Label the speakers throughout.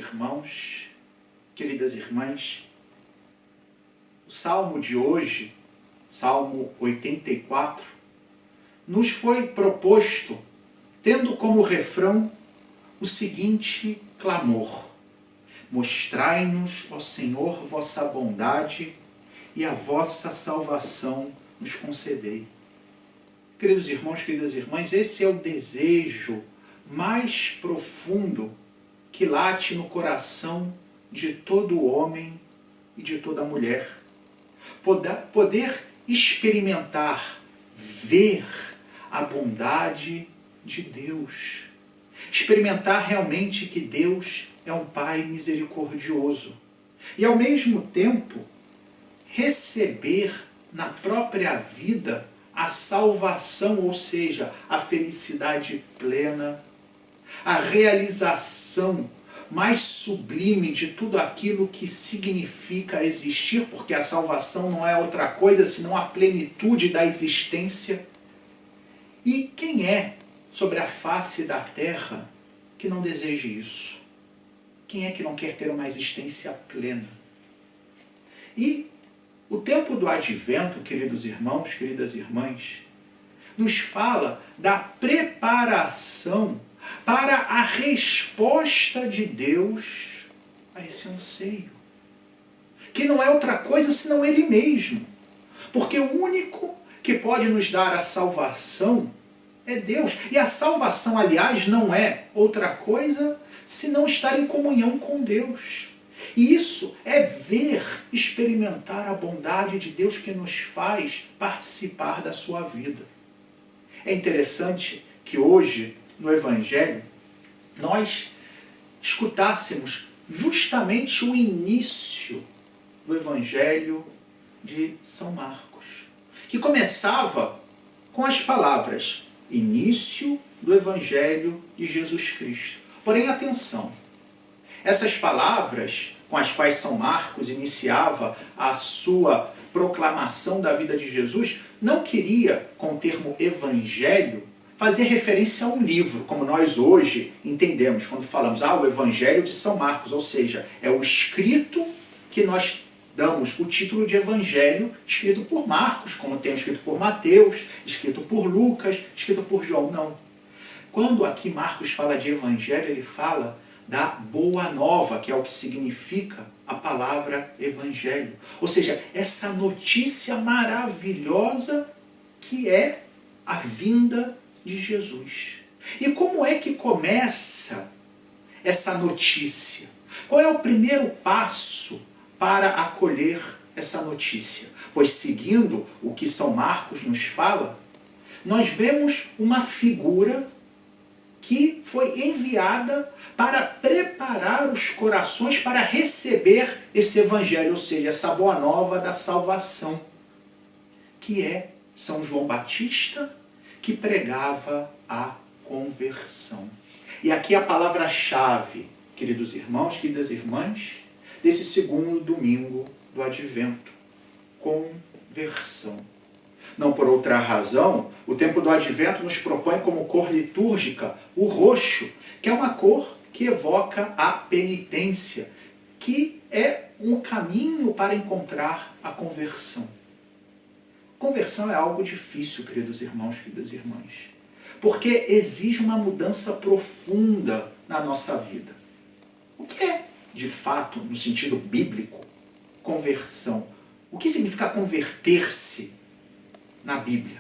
Speaker 1: irmãos, queridas irmãs, o salmo de hoje, Salmo 84, nos foi proposto tendo como refrão o seguinte clamor: mostrai-nos, ó Senhor, vossa bondade e a vossa salvação nos concedei. Queridos irmãos, queridas irmãs, esse é o desejo mais profundo que late no coração de todo homem e de toda mulher. Poder experimentar, ver a bondade de Deus. Experimentar realmente que Deus é um Pai misericordioso. E ao mesmo tempo, receber na própria vida a salvação, ou seja, a felicidade plena, a realização mais sublime de tudo aquilo que significa existir, porque a salvação não é outra coisa senão a plenitude da existência. E quem é sobre a face da terra que não deseja isso? Quem é que não quer ter uma existência plena? E o tempo do advento, queridos irmãos, queridas irmãs, nos fala da preparação para a resposta de Deus a esse anseio, que não é outra coisa senão Ele mesmo. Porque o único que pode nos dar a salvação é Deus. E a salvação, aliás, não é outra coisa senão estar em comunhão com Deus. E isso é ver, experimentar a bondade de Deus que nos faz participar da sua vida. É interessante que hoje, no Evangelho, nós escutássemos justamente o início do Evangelho de São Marcos, que começava com as palavras início do Evangelho de Jesus Cristo. Porém, atenção, essas palavras com as quais São Marcos iniciava a sua proclamação da vida de Jesus, não queria, com o termo Evangelho, fazer referência a um livro, como nós hoje entendemos, quando falamos, o Evangelho de São Marcos, ou seja, é o escrito que nós damos o título de Evangelho, escrito por Marcos, como tem escrito por Mateus, escrito por Lucas, escrito por João. Não. Quando aqui Marcos fala de Evangelho, ele fala da boa nova, que é o que significa a palavra Evangelho. Ou seja, essa notícia maravilhosa que é a vinda de Jesus. E como é que começa essa notícia? Qual é o primeiro passo para acolher essa notícia? Pois seguindo o que São Marcos nos fala, nós vemos uma figura que foi enviada para preparar os corações para receber esse Evangelho, ou seja, essa boa nova da salvação, que é São João Batista, que pregava a conversão. E aqui a palavra-chave, queridos irmãos, queridas irmãs, desse segundo domingo do Advento: conversão. Não por outra razão, o tempo do Advento nos propõe como cor litúrgica o roxo, que é uma cor que evoca a penitência, que é um caminho para encontrar a conversão. Conversão é algo difícil, queridos irmãos, queridas irmãs, porque exige uma mudança profunda na nossa vida. O que é, de fato, no sentido bíblico, conversão? O que significa converter-se na Bíblia?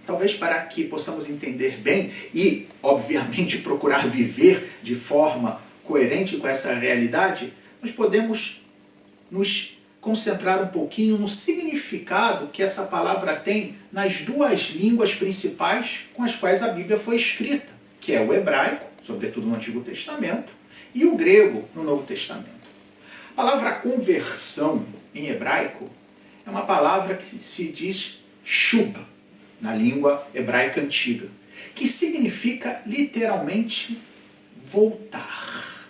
Speaker 1: Talvez para que possamos entender bem e, obviamente, procurar viver de forma coerente com essa realidade, nós podemos nos concentrar um pouquinho no significado que essa palavra tem nas duas línguas principais com as quais a Bíblia foi escrita, que é o hebraico, sobretudo no Antigo Testamento, e o grego no Novo Testamento. A palavra conversão em hebraico é uma palavra que se diz shub, na língua hebraica antiga, que significa literalmente voltar.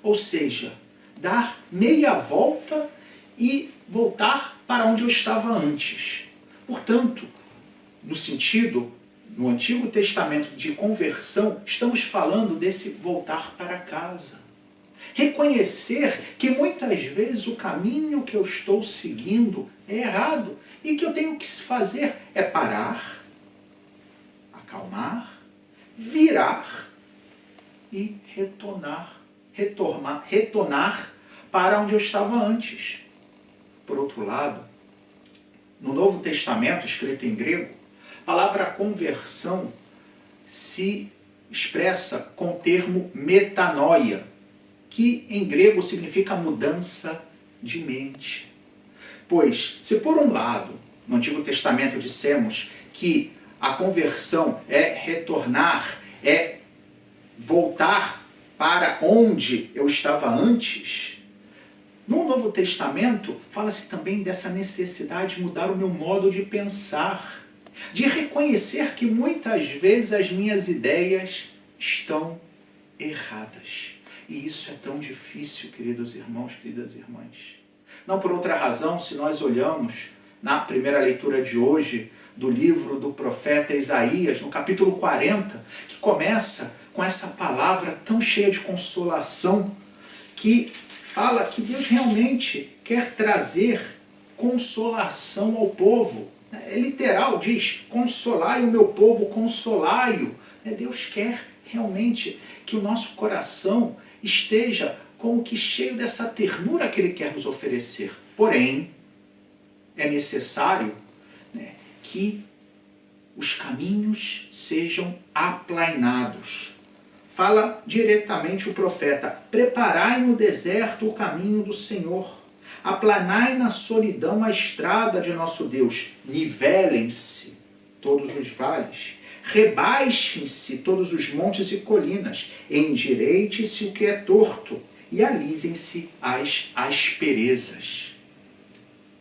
Speaker 1: Ou seja, dar meia volta e voltar para onde eu estava antes. Portanto, no sentido, no Antigo Testamento, de conversão, estamos falando desse voltar para casa. Reconhecer que muitas vezes o caminho que eu estou seguindo é errado e que eu tenho que fazer é parar, acalmar, virar e retornar para onde eu estava antes. Por outro lado, no Novo Testamento, escrito em grego, a palavra conversão se expressa com o termo metanoia, que em grego significa mudança de mente. Pois, se por um lado, no Antigo Testamento dissemos que a conversão é retornar, é voltar para onde eu estava antes, no Novo Testamento fala-se também dessa necessidade de mudar o meu modo de pensar, de reconhecer que muitas vezes as minhas ideias estão erradas. E isso é tão difícil, queridos irmãos, queridas irmãs. Não por outra razão, se nós olhamos na primeira leitura de hoje do livro do profeta Isaías, no capítulo 40, que começa com essa palavra tão cheia de consolação, que fala que Deus realmente quer trazer consolação ao povo. É literal, diz, consolai o meu povo, consolai-o. Deus quer realmente que o nosso coração esteja como que cheio dessa ternura que Ele quer nos oferecer. Porém, é necessário que os caminhos sejam aplainados. Fala diretamente o profeta: preparai no deserto o caminho do Senhor, aplanai na solidão a estrada de nosso Deus, nivelem-se todos os vales, rebaixem-se todos os montes e colinas, endireite-se o que é torto e alisem-se as asperezas.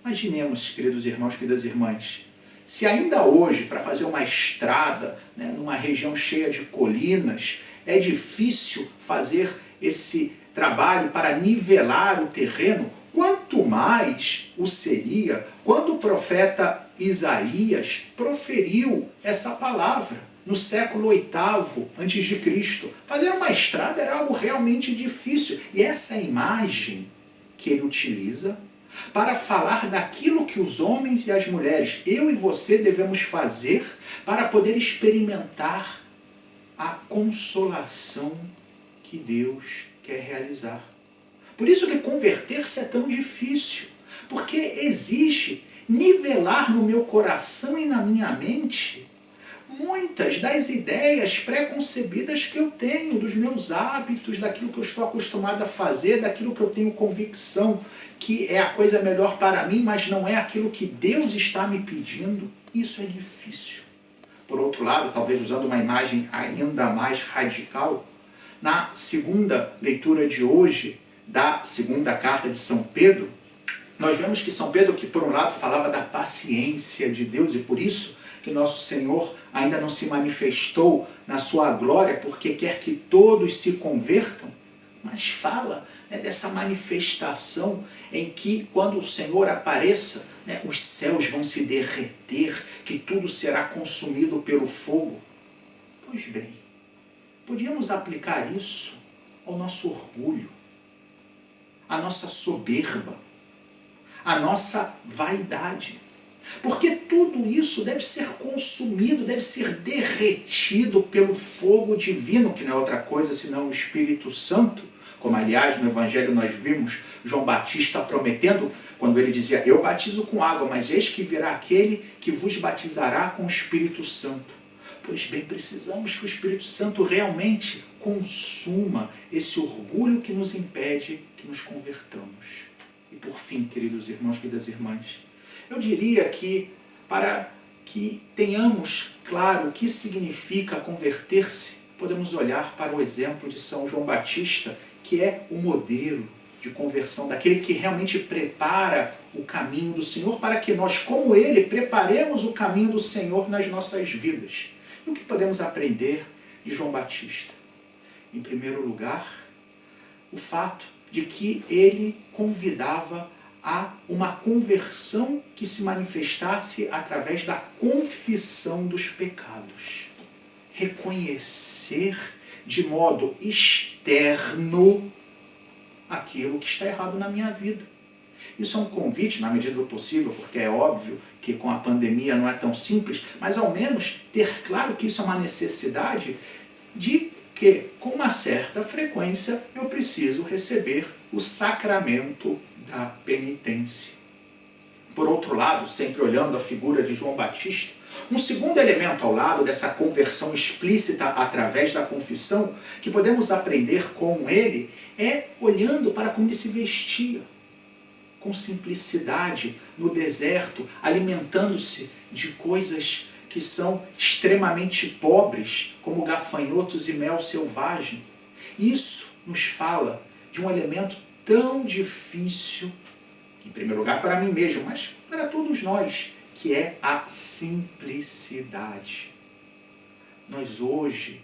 Speaker 1: Imaginemos, queridos irmãos, queridas irmãs, se ainda hoje, para fazer uma estrada, numa região cheia de colinas, é difícil fazer esse trabalho para nivelar o terreno, quanto mais o seria quando o profeta Isaías proferiu essa palavra no século VIII a.C. Fazer uma estrada era algo realmente difícil. E essa imagem que ele utiliza para falar daquilo que os homens e as mulheres, eu e você, devemos fazer para poder experimentar a consolação que Deus quer realizar. Por isso que converter-se é tão difícil, porque exige nivelar no meu coração e na minha mente muitas das ideias pré-concebidas que eu tenho, dos meus hábitos, daquilo que eu estou acostumado a fazer, daquilo que eu tenho convicção que é a coisa melhor para mim, mas não é aquilo que Deus está me pedindo. Isso é difícil. Por outro lado, talvez usando uma imagem ainda mais radical, na segunda leitura de hoje, da segunda carta de São Pedro, nós vemos que São Pedro, que por um lado falava da paciência de Deus, e por isso que nosso Senhor ainda não se manifestou na sua glória, porque quer que todos se convertam, mas fala dessa manifestação em que, quando o Senhor apareça, os céus vão se derreter, que tudo será consumido pelo fogo. Pois bem, podíamos aplicar isso ao nosso orgulho, à nossa soberba, à nossa vaidade. Porque tudo isso deve ser consumido, deve ser derretido pelo fogo divino, que não é outra coisa senão o Espírito Santo. Como, aliás, no Evangelho nós vimos João Batista prometendo, quando ele dizia: eu batizo com água, mas eis que virá aquele que vos batizará com o Espírito Santo. Pois bem, precisamos que o Espírito Santo realmente consuma esse orgulho que nos impede que nos convertamos. E por fim, queridos irmãos, queridas irmãs, eu diria que, para que tenhamos claro o que significa converter-se, podemos olhar para o exemplo de São João Batista, que é o modelo de conversão, daquele que realmente prepara o caminho do Senhor, para que nós, como ele, preparemos o caminho do Senhor nas nossas vidas. E o que podemos aprender de João Batista? Em primeiro lugar, o fato de que ele convidava a uma conversão que se manifestasse através da confissão dos pecados. Reconhecer de modo externo aquilo que está errado na minha vida. Isso é um convite, na medida do possível, porque é óbvio que com a pandemia não é tão simples, mas ao menos ter claro que isso é uma necessidade de que, com uma certa frequência, eu preciso receber o sacramento da penitência. Por outro lado, sempre olhando a figura de João Batista, um segundo elemento ao lado dessa conversão explícita através da confissão, que podemos aprender com ele, é olhando para como ele se vestia, com simplicidade, no deserto, alimentando-se de coisas que são extremamente pobres, como gafanhotos e mel selvagem. Isso nos fala de um elemento tão difícil, em primeiro lugar para mim mesmo, mas para todos nós, que é a simplicidade. Nós hoje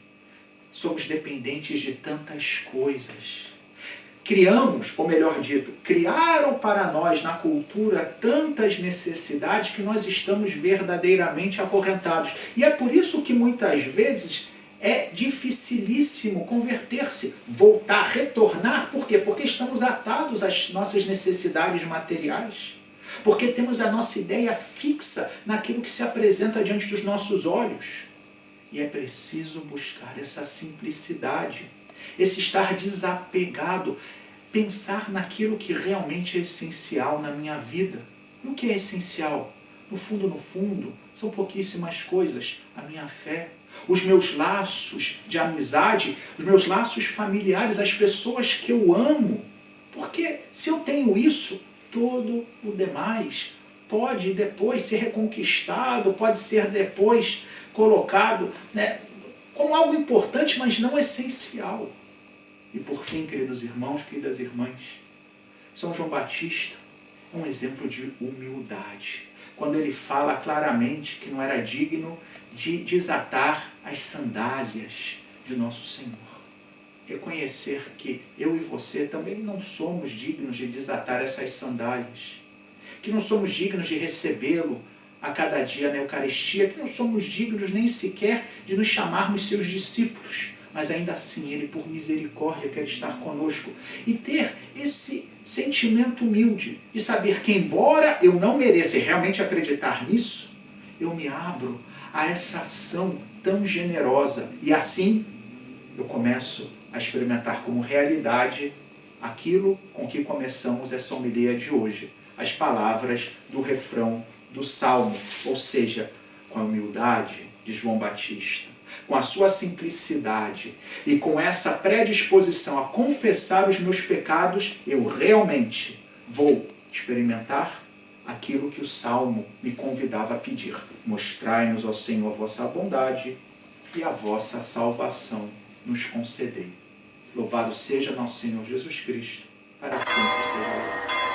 Speaker 1: somos dependentes de tantas coisas. Criamos, ou melhor dito, criaram para nós na cultura tantas necessidades que nós estamos verdadeiramente acorrentados. E é por isso que muitas vezes é dificilíssimo converter-se, voltar, retornar. Por quê? Porque estamos atados às nossas necessidades materiais. Porque temos a nossa ideia fixa naquilo que se apresenta diante dos nossos olhos. E é preciso buscar essa simplicidade, esse estar desapegado, pensar naquilo que realmente é essencial na minha vida. E o que é essencial? No fundo, são pouquíssimas coisas. A minha fé, os meus laços de amizade, os meus laços familiares, as pessoas que eu amo. Porque se eu tenho isso, todo o demais pode depois ser reconquistado, pode ser depois colocado, como algo importante, mas não essencial. E por fim, queridos irmãos, queridas irmãs, São João Batista é um exemplo de humildade, quando ele fala claramente que não era digno de desatar as sandálias de nosso Senhor. Reconhecer que eu e você também não somos dignos de desatar essas sandálias, que não somos dignos de recebê-lo a cada dia na Eucaristia, que não somos dignos nem sequer de nos chamarmos seus discípulos, mas ainda assim ele, por misericórdia, quer estar conosco. E ter esse sentimento humilde de saber que, embora eu não mereça e realmente acreditar nisso, eu me abro a essa ação tão generosa. E assim eu começo a experimentar como realidade aquilo com que começamos essa homilia de hoje. As palavras do refrão do Salmo, ou seja, com a humildade de João Batista, com a sua simplicidade e com essa predisposição a confessar os meus pecados, eu realmente vou experimentar aquilo que o Salmo me convidava a pedir. Mostrai-nos, ó Senhor, a vossa bondade e a vossa salvação nos concedei. Louvado seja nosso Senhor Jesus Cristo, para sempre seja louvado.